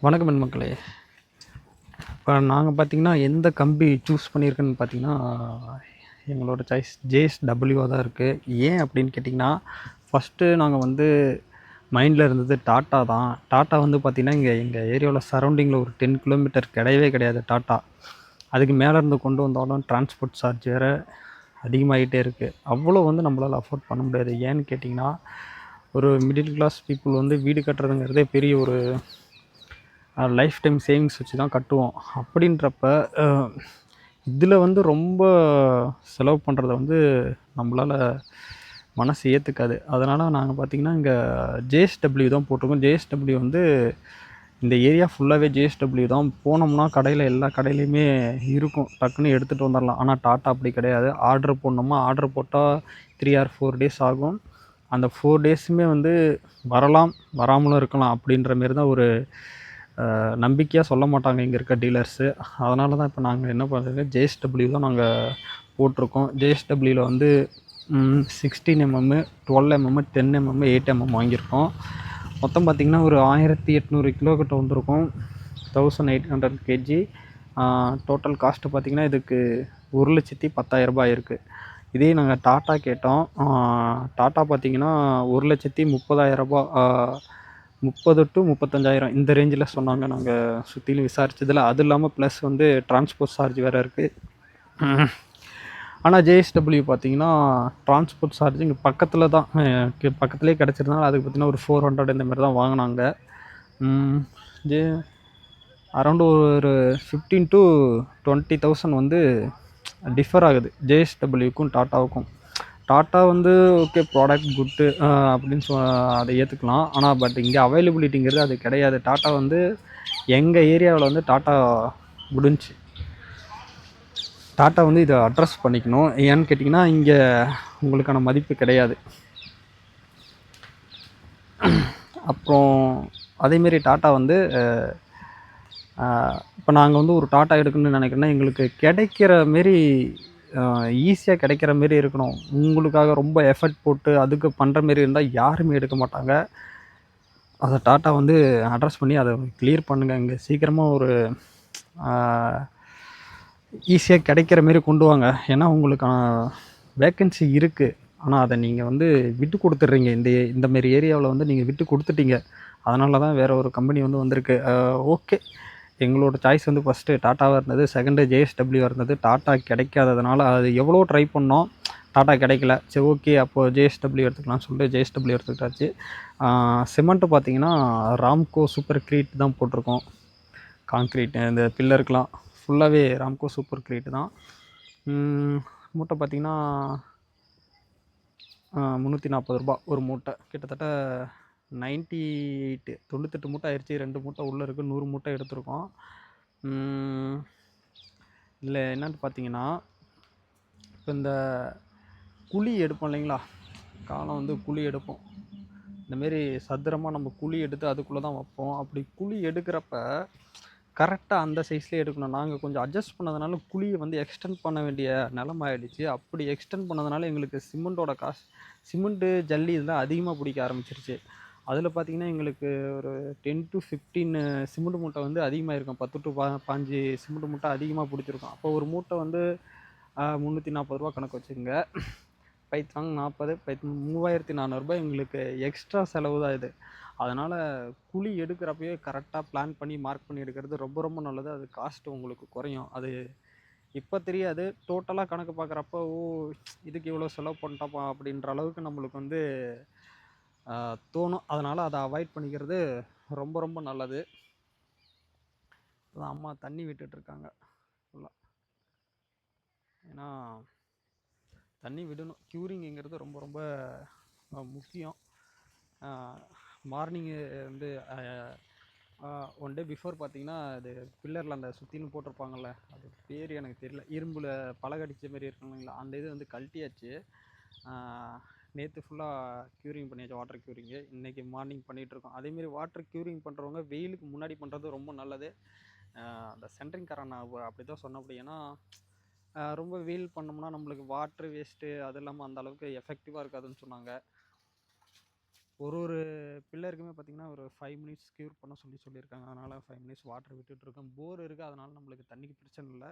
வணக்கம் நண்பர்களே. இப்போ நாங்கள் பார்த்தீங்கன்னா எந்த கம்பி சூஸ் பண்ணியிருக்குன்னு பார்த்தீங்கன்னா எங்களோட சாய்ஸ் ஜேஎஸ்டபிள்யூவாக தான் இருக்குது. ஏன் அப்படின்னு கேட்டிங்கன்னா, ஃபஸ்ட்டு நாங்கள் வந்து மைண்டில் இருந்தது டாட்டா தான். டாட்டா வந்து பார்த்திங்கன்னா இங்கே எங்கள் ஏரியாவில் சரௌண்டிங்கில் ஒரு 10 கிலோமீட்டர் கிடையவே கிடையாது டாட்டா. அதுக்கு மேலே இருந்து கொண்டு வந்தாலும் டிரான்ஸ்போர்ட் சார்ஜ் வேறு அதிகமாகிட்டே இருக்குது. அவ்வளோ வந்து நம்மளால் அஃபோர்ட் பண்ண முடியாது. ஏன்னு கேட்டிங்கன்னா, ஒரு மிடில் கிளாஸ் பீப்புள் வந்து வீடு கட்டுறதுங்கிறதே பெரிய ஒரு லைஃப் டைம் சேவிங்ஸ் வச்சு தான் கட்டுவோம். அப்படின்றப்ப இதில் வந்து ரொம்ப செலவு பண்ணுறத வந்து நம்மளால் மனசு ஏற்றுக்காது. அதனால் நாங்கள் பார்த்திங்கன்னா இங்கே ஜேஎஸ்டபிள்யூ தான் போட்டிருக்கோம். ஜேஎஸ்டபிள்யூ வந்து இந்த ஏரியா ஃபுல்லாகவே ஜேஎஸ்டபிள்யூ தான். போனோம்னா கடையில் எல்லா கடையிலையுமே இருக்கும், டக்குன்னு எடுத்துகிட்டு வந்துடலாம். ஆனால் டாட்டா அப்படி கிடையாது. ஆர்டர் போடணுமா, ஆர்டர் போட்டால் 3 or 4 days ஆகும். அந்த 4 daysமே வந்து வரலாம், வராமலும் இருக்கலாம். அப்படின்ற மாரி தான் ஒரு நம்பிக்கையாக சொல்ல மாட்டாங்க இங்கே இருக்க டீலர்ஸு. அதனால தான் இப்போ நாங்கள் என்ன பண்ணுறது, ஜேஎஸ்டபிள்யூ தான் நாங்கள் போட்டிருக்கோம். ஜேஎஸ்டபிள்யூவில் வந்து 16 mm, 12 mm, 10 mm, 8 mm வாங்கியிருக்கோம். மொத்தம் பார்த்திங்கன்னா ஒரு 1800 கிலோ கிட்ட வந்திருக்கும். 1800 kg. டோட்டல் காஸ்ட்டு பார்த்திங்கன்னா இதுக்கு 1,10,000 இருக்குது. இதே நாங்கள் டாட்டா கேட்டோம். டாட்டா பார்த்திங்கன்னா 1,30,000, 30 to 35,000 இந்த ரேஞ்சில் சொன்னாங்க. நாங்கள் சுற்றிலும் விசாரிச்சதில் அது இல்லாமல் ப்ளஸ் வந்து டிரான்ஸ்போர்ட் சார்ஜ் வேறு இருக்குது. ஆனால் ஜேஎஸ்டபிள்யூ பார்த்திங்கன்னா டிரான்ஸ்போர்ட் சார்ஜ் இங்கே பக்கத்தில் தான், பக்கத்துலேயே கிடச்சிருந்தாலும் அதுக்கு பார்த்திங்கன்னா ஒரு 400 இந்த மாதிரி தான் வாங்கினாங்க. அரௌண்டு ஒரு 15,000 to 20,000 வந்து டிஃபர் ஆகுது ஜேஎஸ்டபிள்யூக்கும் டாட்டாவுக்கும். டாட்டா வந்து ஓகே, ப்ராடக்ட் குட்டு அப்படின்னு அதை ஏற்றுக்கலாம். ஆனால் பட் இங்கே அவைலபிலிட்டிங்கிறது அது கிடையாது. டாட்டா வந்து எங்கள் ஏரியாவில் வந்து டாட்டா முடிஞ்சு. டாட்டா வந்து இதை அட்ரஸ் பண்ணிக்கணும். ஏன்னு கேட்டிங்கன்னா இங்கே உங்களுக்கான மதிப்பு கிடையாது. அப்புறம் அதேமாரி டாட்டா வந்து இப்போ நாங்கள் வந்து ஒரு டாட்டா எடுக்கணும்னு நினைக்கிறேன்னா எங்களுக்கு கிடைக்கிற மாரி ஈஸியாக கிடைக்கிற மாரி இருக்கணும். உங்களுக்காக ரொம்ப எஃபர்ட் போட்டு அதுக்கு பண்ணுற மாரி இருந்தால் யாருமே எடுக்க மாட்டாங்க. அதை டாட்டா வந்து அட்ரஸ் பண்ணி அதை கிளியர் பண்ணுங்கள். இங்கே சீக்கிரமாக ஒரு ஈஸியாக கிடைக்கிற மாரி கொண்டு வாங்க. ஏன்னா உங்களுக்கான வேக்கன்சி இருக்குது. ஆனால் அதை நீங்கள் வந்து விட்டு கொடுத்துட்றீங்க. இந்தமாரி ஏரியாவில் வந்து நீங்கள் விட்டு கொடுத்துட்டீங்க. அதனால தான் வேறு ஒரு கம்பெனி வந்து வந்திருக்கு. ஓகே, எங்களோட சாய்ஸ் வந்து ஃபஸ்ட்டு டாட்டாவாக இருந்தது, செகண்டு ஜேஎஸ்டபிள்யூவாக இருந்தது. டாட்டா கிடைக்காததுனால அது எவ்வளோ ட்ரை பண்ணோம், டாட்டா கிடைக்கல. சரி ஓகே, அப்போது ஜேஎஸ்டபிள்யூ எடுத்துக்கலாம்னு சொல்லிட்டு ஜேஎஸ்டபிள்யூ எடுத்துக்கிட்டாச்சு. சிமெண்ட்டு பார்த்திங்கன்னா ராம்கோ சூப்பர் கிரீட் தான் போட்டிருக்கோம். காங்க்ரீட் இந்த பில்லருக்கெலாம் ஃபுல்லாகவே ராம்கோ சூப்பர் கிரீட் தான். மூட்டை பார்த்திங்கன்னா 340 ரூபா ஒரு மூட்டை. கிட்டத்தட்ட 98 மூட்டை ஆயிடுச்சு. 2 மூட்டை உள்ளே இருக்குது, 100 மூட்டை எடுத்திருக்கோம். இல்லை என்னன்னு பார்த்தீங்கன்னா, இப்போ இந்த குழி எடுப்போம் இல்லைங்களா, காலம் வந்து குழி எடுப்போம். இந்தமாரி சதுரமாக நம்ம குழி எடுத்து அதுக்குள்ளே தான் வைப்போம். அப்படி குழி எடுக்கிறப்ப கரெக்டாக அந்த சைஸ்லேயே எடுக்கணும். நாங்கள் கொஞ்சம் அட்ஜஸ்ட் பண்ணதுனால குழியை வந்து எக்ஸ்டெண்ட் பண்ண வேண்டிய நிலமை ஆகிடுச்சு. அப்படி எக்ஸ்டெண்ட் பண்ணதுனால எங்களுக்கு சிமெண்ட்டு ஜல்லி இதெல்லாம் அதிகமாக பிடிக்க ஆரம்பிச்சிருச்சு. அதில் பார்த்திங்கன்னா எங்களுக்கு ஒரு 10 to 15 சிமெண்ட் மூட்டை வந்து அதிகமாக இருக்கும். 10 to 15 சிமெண்ட் மூட்டை அதிகமாக பிடிச்சிருக்கும். அப்போ ஒரு மூட்டை வந்து 340 ரூபா கணக்கு வச்சுக்கோங்க. பைத்தாங் 40, 3,400 எங்களுக்கு எக்ஸ்ட்ரா செலவு தான் இது. அதனால் குழி எடுக்கிறப்பயே கரெக்டாக பிளான் பண்ணி மார்க் பண்ணி எடுக்கிறது ரொம்ப ரொம்ப நல்லது. அது காஸ்ட்டு உங்களுக்கு குறையும். அது இப்போ தெரியாது, டோட்டலாக கணக்கு பார்க்குறப்போ இதுக்கு இவ்வளோ செலவு பண்ணிட்டோப்பா அப்படின்ற அளவுக்கு நம்மளுக்கு வந்து தோணும். அதனால் அதை அவாய்ட் பண்ணிக்கிறது ரொம்ப ரொம்ப நல்லது. இப்போதான் அம்மா தண்ணி விட்டுட்ருக்காங்க ஃபுல்லாக. ஏன்னா தண்ணி விடணும். க்யூரிங்கிறது ரொம்ப ரொம்ப முக்கியம். மார்னிங்கு வந்து 1 day பிஃபோர் பார்த்திங்கன்னா அது பில்லரில் அந்த சுற்றிலும் போட்டிருப்பாங்கள்ல, அது பேர் எனக்கு தெரியல, இரும்பில் பழகடிச்ச மாரி இருக்குங்களா, அந்த இது வந்து கழட்டியாச்சு. நேற்று ஃபுல்லாக க்யூரிங் பண்ணியாச்சு, வாட்டர் க்யூரிங்கு. இன்றைக்கி மார்னிங் பண்ணிகிட்ருக்கோம். அதேமாரி வாட்டர் க்யூரிங் பண்ணுறவங்க வெயிலுக்கு முன்னாடி பண்ணுறது ரொம்ப நல்லது. அந்த சென்ட்ரிங்காரன் நான் அப்படி தான் சொன்னபடி. ஏன்னா ரொம்ப வெயில் பண்ணோம்னா நம்மளுக்கு வாட்ரு வேஸ்ட்டு, அது இல்லாமல் அந்த அளவுக்கு எஃபெக்டிவாக இருக்காதுன்னு சொன்னாங்க. ஒரு பில்லருக்குமே பார்த்தீங்கன்னா, ஒரு 5 மினிட்ஸ் க்யூர் பண்ண சொல்லியிருக்காங்க. அதனால் 5 மினிட்ஸ் வாட்டர் விட்டுட்டுருக்கோம். போர் இருக்குது. அதனால் நம்மளுக்கு தண்ணிக்கு பிரச்சனை இல்ல.